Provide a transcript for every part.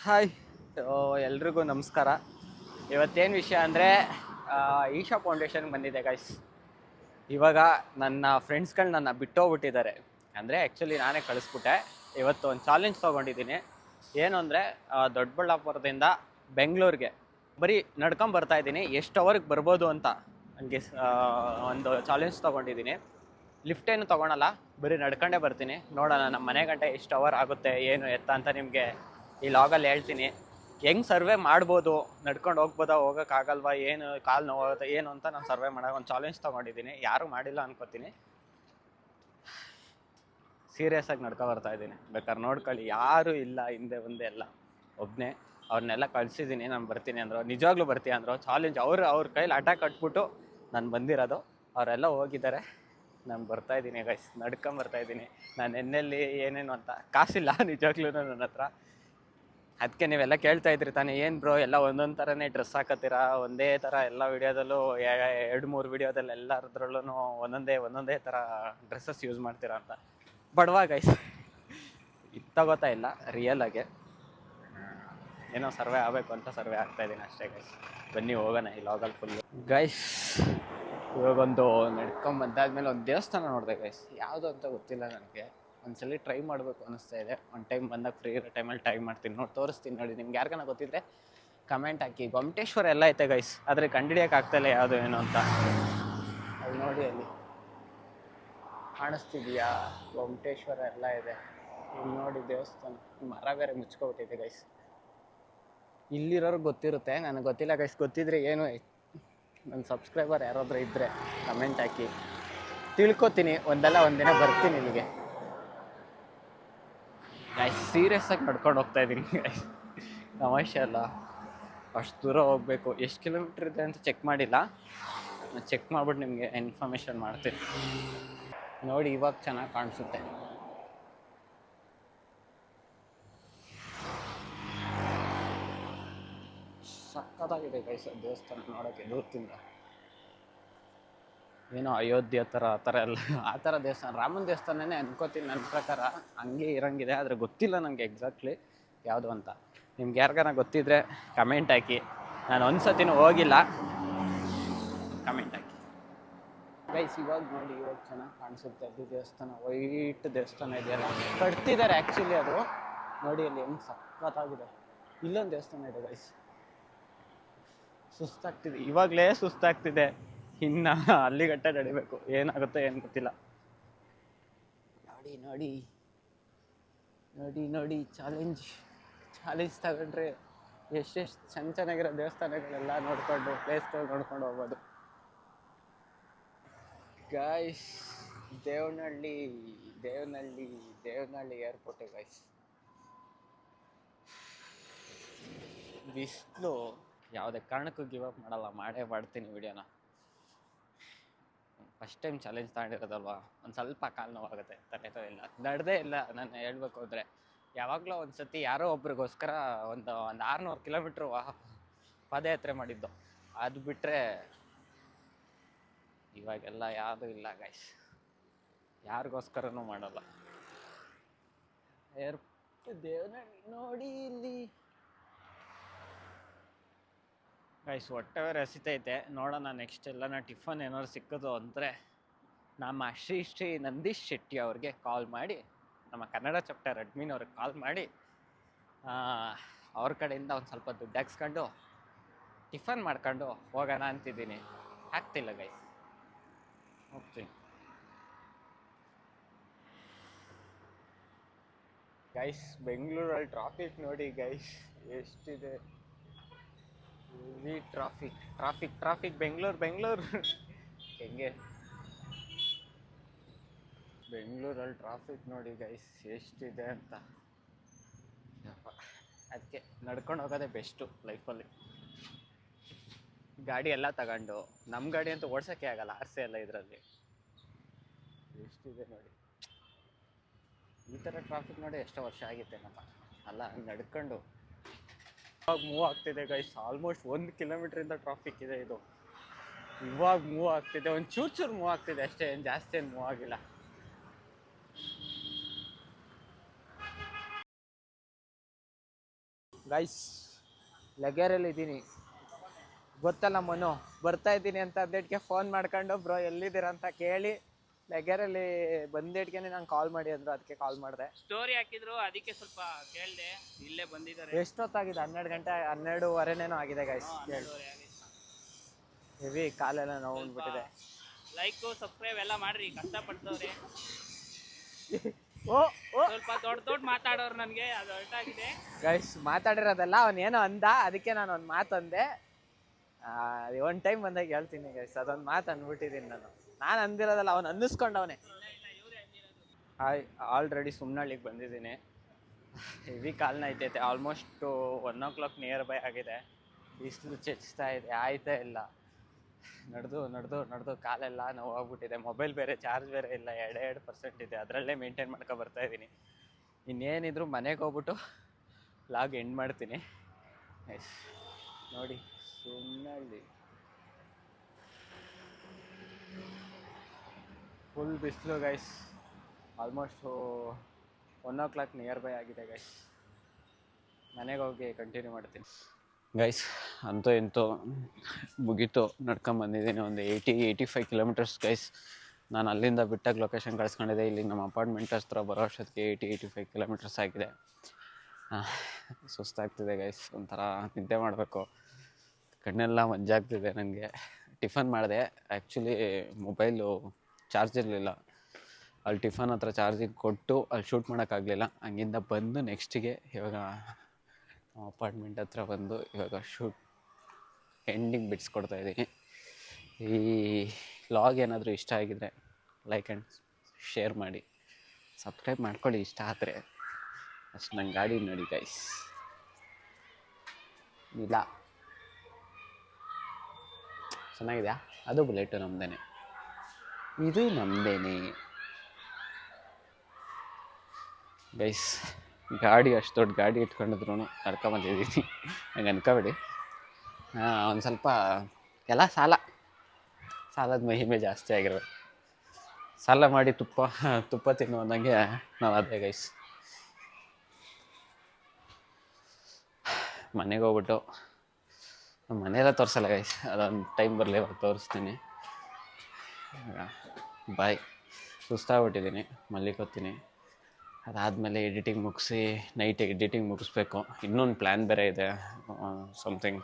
Hi, ಎಲ್ರಿಗೂ ನಮಸ್ಕಾರ. ಇವತ್ತೇನು ವಿಷಯ ಅಂದರೆ ಈಶಾ ಫೌಂಡೇಶನ್ಗೆ ಬಂದಿದೆ ಗೈಸ್. ಇವಾಗ ನನ್ನ ಫ್ರೆಂಡ್ಸ್ಗಳು ನನ್ನ ಬಿಟ್ಟೋಗ್ಬಿಟ್ಟಿದ್ದಾರೆ. ಅಂದರೆ ಆ್ಯಕ್ಚುಲಿ ನಾನೇ ಕಳಿಸ್ಬಿಟ್ಟೆ. ಇವತ್ತು ಒಂದು ಚಾಲೆಂಜ್ ತೊಗೊಂಡಿದ್ದೀನಿ. ಏನು ಅಂದರೆ ದೊಡ್ಡಬಳ್ಳಾಪುರದಿಂದ ಬೆಂಗಳೂರಿಗೆ ಬರೀ ನಡ್ಕೊಂಬರ್ತಾ ಇದ್ದೀನಿ. ಎಷ್ಟು ಅವರ್ಗೆ ಬರ್ಬೋದು ಅಂತ ನನಗೆ ಒಂದು ಚಾಲೆಂಜ್ ತೊಗೊಂಡಿದ್ದೀನಿ. ಲಿಫ್ಟ್ ಏನು ತೊಗೊಳಲ್ಲ, ಬರೀ ನಡ್ಕೊಂಡೇ ಬರ್ತೀನಿ. ನೋಡೋಣ ನಮ್ಮ ಮನೆ ಗಂಟೆ ಎಷ್ಟು ಅವರ್ ಆಗುತ್ತೆ ಏನು ಎತ್ತ ಅಂತ ನಿಮಗೆ ಈ ಲಾಗಲ್ಲಿ ಹೇಳ್ತೀನಿ. ಹೆಂಗೆ ಸರ್ವೆ ಮಾಡ್ಬೋದು, ನಡ್ಕೊಂಡು ಹೋಗ್ಬೋದಾ, ಹೋಗೋಕ್ಕಾಗಲ್ವಾ, ಏನು ಕಾಲು ನೋವಾಗುತ್ತೆ ಏನು ಅಂತ ನಾನು ಸರ್ವೆ ಮಾಡೋಕೆ ಒಂದು ಚಾಲೆಂಜ್ ತೊಗೊಂಡಿದ್ದೀನಿ. ಯಾರೂ ಮಾಡಿಲ್ಲ ಅನ್ಕೋತೀನಿ. ಸೀರಿಯಸ್ ಆಗಿ ನಡ್ಕೊ ಬರ್ತಾ ಇದ್ದೀನಿ. ಬೇಕಾದ್ರೆ ನೋಡ್ಕೊಳ್ಳಿ, ಯಾರೂ ಇಲ್ಲ ಹಿಂದೆ ಮುಂದೆ ಎಲ್ಲ, ಒಬ್ಬನೇ. ಅವ್ರನ್ನೆಲ್ಲ ಕಳಿಸಿದ್ದೀನಿ. ನಾನು ಬರ್ತೀನಿ ಅಂದರು. ನಿಜವಾಗ್ಲೂ ಬರ್ತೀನಿ ಅಂದರು. ಚಾಲೆಂಜ್ ಅವ್ರ ಕೈಲಿ ಅಟ್ಯಾಕ್ ಕಟ್ಬಿಟ್ಟು ನಾನು ಬಂದಿರೋದು. ಅವರೆಲ್ಲ ಹೋಗಿದ್ದಾರೆ. ನಾನು ಬರ್ತಾಯಿದ್ದೀನಿ ಗೈಸ್, ನಡ್ಕೊಂಬರ್ತಾಯಿದ್ದೀನಿ. ನಾನು ಎನ್ನೆಲ್ಲಿ ಏನೇನು ಅಂತ ಕಾಸಿಲ್ಲ ನಿಜವಾಗ್ಲೂ ನನ್ನ ಹತ್ರ. ಅದಕ್ಕೆ ನೀವೆಲ್ಲ ಕೇಳ್ತಾ ಇದ್ರಿ ತಾನೇ, ಏನು ಬ್ರೋ ಎಲ್ಲ ಒಂದೊಂದು ಥರನೇ ಡ್ರೆಸ್ ಹಾಕತ್ತೀರಾ, ಒಂದೇ ಥರ ಎಲ್ಲ ವಿಡಿಯೋದಲ್ಲೂ 2-3 ವಿಡಿಯೋದಲ್ಲಿ ಎಲ್ಲರದ್ರಲ್ಲೂ ಒಂದೊಂದೇ ಥರ ಡ್ರೆಸ್ಸಸ್ ಯೂಸ್ ಮಾಡ್ತೀರಾ ಅಂತ. ಬಡವಾ ಗೈಸ್, ಇದು ತಗೋತಾ ಇಲ್ಲ ರಿಯಲಾಗೆ. ಏನೋ ಸರ್ವೆ ಆಗಬೇಕು ಅಂತ ಸರ್ವೆ ಆಗ್ತಾಯಿದ್ದೀನಿ ಅಷ್ಟೇ ಗೈಸ್. ಬನ್ನಿ ಹೋಗೋಣ ಈ ಲಾಗಲ್ಲಿ ಫುಲ್ಲು. ಗೈಸ್ ಇವಾಗೊಂದು ನಡ್ಕೊಂಬಂದಾದ್ಮೇಲೆ ಒಂದು ದೇವಸ್ಥಾನ ನೋಡಿದೆ ಗೈಸ್. ಯಾವುದು ಅಂತ ಗೊತ್ತಿಲ್ಲ ನನಗೆ. ಒಂದ್ಸಲ ಟ್ರೈ ಮಾಡಬೇಕು ಅನ್ನಿಸ್ತಾ ಇದೆ. ಒಂದು ಟೈಮ್ ಬಂದಾಗ ಫ್ರೀ ಇರೋ ಟೈಮಲ್ಲಿ ಟ್ರೈ ಮಾಡ್ತೀನಿ. ತೋರಿಸ್ತೀನಿ ನೋಡಿ. ನಿಮ್ಗೆ ಯಾರಿಗಾನ ಗೊತ್ತಿದ್ರೆ ಕಮೆಂಟ್ ಹಾಕಿ. ಗೊಮ್ಮಟೇಶ್ವರ ಎಲ್ಲ ಐತೆ ಗೈಸ್, ಆದರೆ ಕಂಡಿಡಿಯೋಕೆ ಆಗ್ತಾಯಿಲ್ಲ ಯಾವುದು ಏನು ಅಂತ. ಅಲ್ಲಿ ನೋಡಿ, ಅಲ್ಲಿ ಕಾಣಿಸ್ತಿದೆಯಾ? ಗೊಮ್ಮಟೇಶ್ವರ ಎಲ್ಲ ಇದೆ. ಇಲ್ಲಿ ನೋಡಿ ದೇವಸ್ಥಾನ. ಮರ ಬೇರೆ ಮುಚ್ಕೊಬಿಟ್ಟಿದೆ ಗೈಸ್. ಇಲ್ಲಿರೋರ್ಗೆ ಗೊತ್ತಿರುತ್ತೆ, ನನಗೆ ಗೊತ್ತಿಲ್ಲ ಗೈಸ್. ಗೊತ್ತಿದ್ರೆ ಏನು ನನ್ನ ಸಬ್ಸ್ಕ್ರೈಬರ್ ಯಾರಾದರೂ ಇದ್ದರೆ ಕಮೆಂಟ್ ಹಾಕಿ, ತಿಳ್ಕೊತೀನಿ. ಒಂದಿನ ಬರ್ತೀನಿ ಇಲ್ಲಿಗೆ ಗೈಸ್. ಸೀರಿಯಸ್ ಆಗಿ ನಡ್ಕೊಂಡು ಹೋಗ್ತಾ ಇದ್ದೀನಿ ಗೈಸ್, ತಮಾಷೆ ಅಲ್ಲ. ಅಷ್ಟು ದೂರ ಹೋಗಬೇಕು. ಎಷ್ಟು ಕಿಲೋಮೀಟ್ರ್ ಇದೆ ಅಂತ ಚೆಕ್ ಮಾಡಿಲ್ಲ. ಚೆಕ್ ಮಾಡ್ಬಿಟ್ಟು ನಿಮಗೆ ಇನ್ಫಾರ್ಮೇಷನ್ ಮಾಡ್ತೀನಿ. ನೋಡಿ, ಇವಾಗ ಚೆನ್ನಾಗಿ ಕಾಣಿಸುತ್ತೆ. ಸಕ್ಕತ್ತಾಗಿದೆ ಗೈಸ್ ದೇವಸ್ಥಾನ ನೋಡೋಕ್ಕೆ ದೂರದಿಂದ. ಏನೋ ಅಯೋಧ್ಯೆ ಥರ ಆ ಥರ ಎಲ್ಲ ಆ ಥರ ದೇವಸ್ಥಾನ, ರಾಮನ ದೇವಸ್ಥಾನನೇ ಅನ್ಕೋತೀನಿ ನನ್ನ ಪ್ರಕಾರ. ಹಂಗೆ ಇರಂಗಿದೆ, ಆದರೆ ಗೊತ್ತಿಲ್ಲ ನನಗೆ ಎಕ್ಸಾಕ್ಟ್ಲಿ ಯಾವುದು ಅಂತ. ನಿಮ್ಗೆ ಯಾರಿಗಾನ ಗೊತ್ತಿದ್ರೆ ಕಮೆಂಟ್ ಹಾಕಿ. ನಾನು ಒಂದು ಸತಿನೂ ಹೋಗಿಲ್ಲ, ಕಮೆಂಟ್ ಹಾಕಿ ಗೈಸ್. ಇವಾಗ ನೋಡಿ, ಇವಾಗ ಚೆನ್ನಾಗಿ ಕಾಣಿಸುತ್ತೆ. ಅದು ದೇವಸ್ಥಾನ, ವೈಟ್ ದೇವಸ್ಥಾನ ಇದೆಯಲ್ಲ, ಕಟ್ತಿದ್ದಾರೆ ಆ್ಯಕ್ಚುಲಿ ಅದು. ನೋಡಿ ಅಲ್ಲಿ ಹೆಂಗೆ ಸಕ್ಕತ್ತಾಗಿದೆ. ಇಲ್ಲೊಂದು ದೇವಸ್ಥಾನ ಇದೆ ಗೈಸ್. ಸುಸ್ತಾಗ್ತಿದೆ, ಇವಾಗಲೇ ಸುಸ್ತಾಗ್ತಿದೆ. ಇನ್ನು ಅಲ್ಲಿಗಟ್ಟೆ ನಡಿಬೇಕು. ಏನಾಗುತ್ತೋ ಏನು ಗೊತ್ತಿಲ್ಲ. ನೋಡಿ ನೋಡಿ ನೋಡಿ ನೋಡಿ ಚಾಲೆಂಜ್ ತಗೊಂಡ್ರೆ ಎಷ್ಟೆಷ್ಟು ಚೆನ್ನಾಗಿರೋ ದೇವಸ್ಥಾನಗಳೆಲ್ಲ ನೋಡ್ಕೊಂಡು, ಪ್ಲೇಸ್ಗಳು ನೋಡ್ಕೊಂಡು ಹೋಗ್ಬೋದು ಗೈಸ್. Devanahalli airport guys. ಬಿಸಿಲು ಯಾವುದೇ ಕಾರಣಕ್ಕೂ ಗಿವ್ ಅಪ್ ಮಾಡಲ್ಲ, ಮಾಡ್ತೀನಿ ವಿಡಿಯೋನ. ಫಸ್ಟ್ ಟೈಮ್ ಚಾಲೆಂಜ್ ತಗೊಂಡಿರೋದಲ್ವಾ, ಒಂದು ಸ್ವಲ್ಪ ಕಾಲು ನೋವಾಗುತ್ತೆ, ತಲೆನೋ ಇಲ್ಲ, ನಡೆದೇ ಇಲ್ಲ. ನಾನು ಹೇಳ್ಬೇಕು ಅಂದರೆ ಯಾವಾಗಲೂ ಒಂದು ಸತಿ ಯಾರೋ ಒಬ್ರಿಗೋಸ್ಕರ ಒಂದು 600 ಕಿಲೋಮೀಟ್ರ್ ಪಾದಯಾತ್ರೆ ಮಾಡಿದ್ದು. ಅದು ಬಿಟ್ಟರೆ ಇವಾಗೆಲ್ಲ ಯಾವುದೂ ಇಲ್ಲ ಗೈಸ್. ಯಾರಿಗೋಸ್ಕರನೂ ಮಾಡಲ್ಲ. ದೇವನಹಳ್ಳಿ ನೋಡಿ ಇಲ್ಲಿ ಗೈಸ್. ಹೊಟ್ಟೆ ಬೇರೆ ಹಸಿತೈತೆ. ನೋಡೋಣ ನೆಕ್ಸ್ಟ್ ಎಲ್ಲನ ಟಿಫನ್ ಏನಾದ್ರು ಸಿಕ್ಕೋದು ಅಂದರೆ ನಮ್ಮ ಶ್ರೀ ನಂದೀಶ್ ಶೆಟ್ಟಿ ಅವ್ರಿಗೆ ಕಾಲ್ ಮಾಡಿ, ನಮ್ಮ ಕನ್ನಡ ಚಾಪ್ಟರ್ ಅಡ್ಮಿನ್ ಅವ್ರಿಗೆ ಕಾಲ್ ಮಾಡಿ ಅವ್ರ ಕಡೆಯಿಂದ ಒಂದು ಸ್ವಲ್ಪ ದುಡ್ಡು ಹಾಕ್ಸ್ಕೊಂಡು ಟಿಫನ್ ಮಾಡ್ಕೊಂಡು ಹೋಗೋಣ ಅಂತಿದ್ದೀನಿ. ಆಗ್ತಿಲ್ಲ ಗೈಸ್, ಹೋಗ್ತೀನಿ ಗೈಸ್. ಬೆಂಗಳೂರಲ್ಲಿ ಟ್ರಾಫಿಕ್ ನೋಡಿ ಗೈಸ್ ಎಷ್ಟಿದೆ. ಹೆವಿ ಟ್ರಾಫಿಕ್ ಬೆಂಗಳೂರು ಹೆಂಗೆ. ಬೆಂಗಳೂರಲ್ಲಿ ಟ್ರಾಫಿಕ್ ನೋಡಿ ಗೈಸ್ ಎಷ್ಟಿದೆ ಅಂತ. ಅದಕ್ಕೆ ನಡ್ಕೊಂಡು ಹೋಗೋದೇ ಬೆಸ್ಟು ಲೈಫಲ್ಲಿ. ಗಾಡಿ ಎಲ್ಲ ತಗೊಂಡು, ನಮ್ಮ ಗಾಡಿ ಅಂತೂ ಓಡ್ಸೋಕ್ಕೆ ಆಗಲ್ಲ, ಆರ್ಸೆ ಎಲ್ಲ ಇದರಲ್ಲಿ. ಎಷ್ಟಿದೆ ನೋಡಿ. ಈ ಥರ ಟ್ರಾಫಿಕ್ ನೋಡಿ ಎಷ್ಟೋ ವರ್ಷ ಆಗಿತ್ತೇನಪ್ಪ ಅಲ್ಲ. ನಡ್ಕೊಂಡು ಇವಾಗ ಮೂವ್ ಆಗ್ತಿದೆ ಗೈಸ್. ಆಲ್ಮೋಸ್ಟ್ 1 ಕಿಲೋಮೀಟ್ರಿಂದ ಟ್ರಾಫಿಕ್ ಇದೆ ಇದು. ಇವಾಗ ಮೂವ್ ಆಗ್ತಿದೆ, ಒಂದು ಚೂರು ಮೂವ್ ಆಗ್ತಿದೆ ಅಷ್ಟೇ, ಏನು ಜಾಸ್ತಿ ಏನು ಮೂವ್ ಆಗಿಲ್ಲ. ಗೈಸ್ ಲಗೇರಲ್ಲಿ ಇದ್ದೀನಿ, ಗೊತ್ತಲ್ಲ ಮನು, ಬರ್ತಾ ಇದ್ದೀನಿ ಅಂತ ಅಪ್ಡೇಟ್ಗೆ ಫೋನ್ ಮಾಡ್ಕೊಂಡು ಬ್ರೋ ಎಲ್ಲಿದ್ದೀರಾ ಅಂತ ಕೇಳಿ ಲಗೇರಲ್ಲಿ ಬಂದೇಟ್ಗೆನೆ ನಂಗೆ ಕಾಲ್ ಮಾಡಿ ಅಂದ್ರು, ಅದಕ್ಕೆ ಕಾಲ್ ಮಾಡಿದೆ. ಸ್ಟೋರಿ ಹಾಕಿದ್ರು ಅದಕ್ಕೆ ಸ್ವಲ್ಪ ಕೇಳಿದೆ, ಇಲ್ಲೇ ಬಂದಿದ್ದಾರೆ. ಎಷ್ಟೊತ್ತಾಗಿದೆ? 12 ಗಂಟೆ 12:15 ಆಗಿದೆ ಗೈಸ್. ಹೆವಿ ಕಾಲೆಲ್ಲ ನೋವು ಅಂದ್ಬಿಟ್ಟಿದೆ. ಲೈಕು ಸಬ್ಸ್ಕ್ರೈಬ್ ಎಲ್ಲ ಮಾಡ್ರಿ, ಕಷ್ಟಪಡ್ತವ್ರೆ. ಓ ಸ್ವಲ್ಪ ದೊಡ್ಡ ಮಾತಾಡೋರು ನನಗೆ ಅದು ಹೊರಟಾಗಿದೆ ಗೈಸ್. ಮಾತಾಡಿರೋದಲ್ಲ, ಅವನೇನೋ ಅಂದ, ಅದಕ್ಕೆ ನಾನು ಒಂದು ಮಾತು ಅಂದೆ. ಒಂದು ಟೈಮ್ ಬಂದಾಗ ಹೇಳ್ತೀನಿ ಗೈಸ್, ಅದೊಂದು ಮಾತು ಅಂದ್ಬಿಟ್ಟಿದ್ದೀನಿ ನಾನು ಅಂದಿರೋದಲ್ಲ, ಅವನು ಅನ್ನಿಸ್ಕೊಂಡವನೇ. ಆಲ್ರೆಡಿ ಸುಮ್ನಳ್ಳಿಗೆ ಬಂದಿದ್ದೀನಿ. ಹೆವಿ ಕಾಲ್ನ ಐತೈತೆ, ಆಲ್ಮೋಸ್ಟ್ 1 o'clock ನಿಯರ್ ಬೈ ಆಗಿದೆ. ಬಿಸಿಲು ಚೆಚ್ತಾ ಇದೆ, ಆಯ್ತಾ ಇಲ್ಲ. ನಡೆದು ಕಾಲೆಲ್ಲ ನೋವಾಗ್ಬಿಟ್ಟಿದೆ. ಮೊಬೈಲ್ ಬೇರೆ ಚಾರ್ಜ್ ಬೇರೆ ಇಲ್ಲ, 2% ಇದೆ, ಅದರಲ್ಲೇ ಮೇಂಟೈನ್ ಮಾಡ್ಕೊ ಬರ್ತಾ ಇದ್ದೀನಿ. ಇನ್ನೇನಿದ್ರು ಮನೆಗೆ ಹೋಗ್ಬಿಟ್ಟು ಲಾಗ್ ಎಂಡ್ ಮಾಡ್ತೀನಿ. ನೋಡಿ ಸುಮ್ಮನೆ ಫುಲ್ ಬಿಸಿಲು guys. Almost 1 o'clock nearby ಆಗಿದೆ ಗೈಸ್. ಮನೆಗೆ ಹೋಗಿ ಕಂಟಿನ್ಯೂ ಮಾಡ್ತೀನಿ ಗೈಸ್. ಅಂತೂ ಇಂತೂ ಮುಗೀತು, ನಡ್ಕೊಂಬಂದಿದ್ದೀನಿ ಒಂದು 85 ಕಿಲೋಮೀಟರ್ಸ್ ಗೈಸ್. ನಾನು ಅಲ್ಲಿಂದ ಬಿಟ್ಟಾಗ ಲೊಕೇಶನ್ ಕಳಿಸ್ಕೊಂಡಿದ್ದೆ, ಇಲ್ಲಿ ನಮ್ಮ ಅಪಾರ್ಟ್ಮೆಂಟ್ ಹತ್ರ ಬರೋ ಅಷ್ಟೊತ್ತಿಗೆ 85 ಕಿಲೋಮೀಟರ್ಸ್ ಆಗಿದೆ. ಸುಸ್ತಾಗ್ತಿದೆ ಗೈಸ್, ಒಂಥರ ನಿದ್ದೆ ಮಾಡಬೇಕು, ಕಣ್ಣೆಲ್ಲ ಮಂಜಾಗ್ತಿದೆ ನನಗೆ. ಟಿಫನ್ ಮಾಡಿದೆ, ಆ್ಯಕ್ಚುಲಿ ಮೊಬೈಲು ಚಾರ್ಜ್ ಇರಲಿಲ್ಲ. ಅಲ್ಲಿ ಟಿಫನ್ ಹತ್ರ ಚಾರ್ಜಿಂಗ್ ಕೊಟ್ಟು ಅಲ್ಲಿ ಶೂಟ್ ಮಾಡೋಕ್ಕಾಗಲಿಲ್ಲ. ಹಂಗಿಂದ ಬಂದು ನೆಕ್ಸ್ಟಿಗೆ ಇವಾಗ ಅಪಾರ್ಟ್ಮೆಂಟ್ ಹತ್ರ ಬಂದು ಇವಾಗ ಶೂಟ್ ಎಂಡಿಂಗ್ ಬಿಡಿಸ್ಕೊಡ್ತಾ ಇದ್ದೀನಿ. ಈ ಲಾಗ್ ಏನಾದರೂ ಇಷ್ಟ ಆಗಿದರೆ ಲೈಕ್ ಆ್ಯಂಡ್ ಶೇರ್ ಮಾಡಿ, ಸಬ್ಸ್ಕ್ರೈಬ್ ಮಾಡ್ಕೊಳ್ಳಿ ಇಷ್ಟ ಆದರೆ. ಅಷ್ಟು ನಂಗೆ ಗಾಡಿ ನೋಡಿ ಗೈಸ್. ಇಲ್ಲ ಚೆನ್ನಾಗಿದೆಯಾ? ಅದು ಬುಲೆಟು ನಮ್ಮದೇನೆ, ಇದು ನಮ್ಮದೇನೆ ಗೈಸ್. ಗಾಡಿ ಅಷ್ಟು ದೊಡ್ಡ ಗಾಡಿ ಇಟ್ಕೊಂಡಿದ್ರು ನಡ್ಕೊಂಬಂದಿದ್ದೀನಿ, ಹಂಗೆ ಅನ್ಕೋಬೇಡಿ. ಒಂದು ಸ್ವಲ್ಪ ಎಲ್ಲ ಸಾಲದ ಮಹಿಮೆ ಜಾಸ್ತಿ ಆಗಿರ್ಬೇಕು. ಸಾಲ ಮಾಡಿ ತುಪ್ಪ ತಿನ್ನು ಅನ್ನಂಗೆ ನಾವು ಅದೇ ಗೈಸ್. ಮನೆಗೆ ಹೋಗ್ಬಿಟ್ಟು ನಮ್ಮ ಮನೆಯೆಲ್ಲ ತೋರಿಸಲ್ಲ ಗೈಸ್, ಅದೊಂದು ಟೈಮ್ ಬರಲಿ ಅವಾಗ ತೋರಿಸ್ತೀನಿ. ಬಾಯ್. ಸುಸ್ತಾಗ್ಬಿಟ್ಟಿದ್ದೀನಿ, ಮಲ್ಲಿಕೊತೀನಿ. ಅದಾದಮೇಲೆ ಎಡಿಟಿಂಗ್ ಮುಗಿಸಿ ನೈಟ್ ಎಡಿಟಿಂಗ್ ಮುಗಿಸ್ಬೇಕು. ಇನ್ನೊಂದು ಪ್ಲ್ಯಾನ್ ಬೇರೆ ಇದೆ, ಸಮಥಿಂಗ್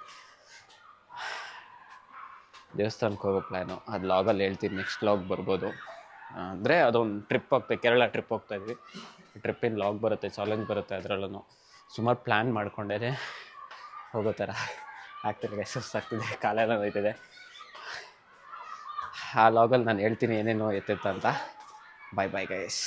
ದೇವಸ್ಥಾನಕ್ಕೆ ಹೋಗೋ ಪ್ಲ್ಯಾನು. ಅದು ಲಾಗಲ್ಲಿ ಹೇಳ್ತೀನಿ, ನೆಕ್ಸ್ಟ್ ಲಾಗ್ ಬರ್ಬೋದು. ಅಂದರೆ ಅದೊಂದು ಟ್ರಿಪ್ ಕೇರಳ ಟ್ರಿಪ್ ಹೋಗ್ತಾಯಿದ್ವಿ. ಟ್ರಿಪ್ಪಿನ ಲಾಗ್ ಬರುತ್ತೆ, ಚಾಲೆಂಜ್ ಬರುತ್ತೆ, ಅದರಲ್ಲೂ ಸುಮಾರು ಪ್ಲ್ಯಾನ್ ಮಾಡ್ಕೊಂಡೇ ಹೋಗೋ ಥರ ಆಗ್ತಿದೆ. ಸುಸ್ತಾಗ್ತಿದೆ, ಕಾಲೆಲ್ಲ ನೋಯ್ತಿದೆ. ಆ ಲಾಗಲ್ಲಿ ನಾನು ಹೇಳ್ತೀನಿ ಏನೇನೋ ಎತ್ತಿತ್ತ ಅಂತ. Bye guys.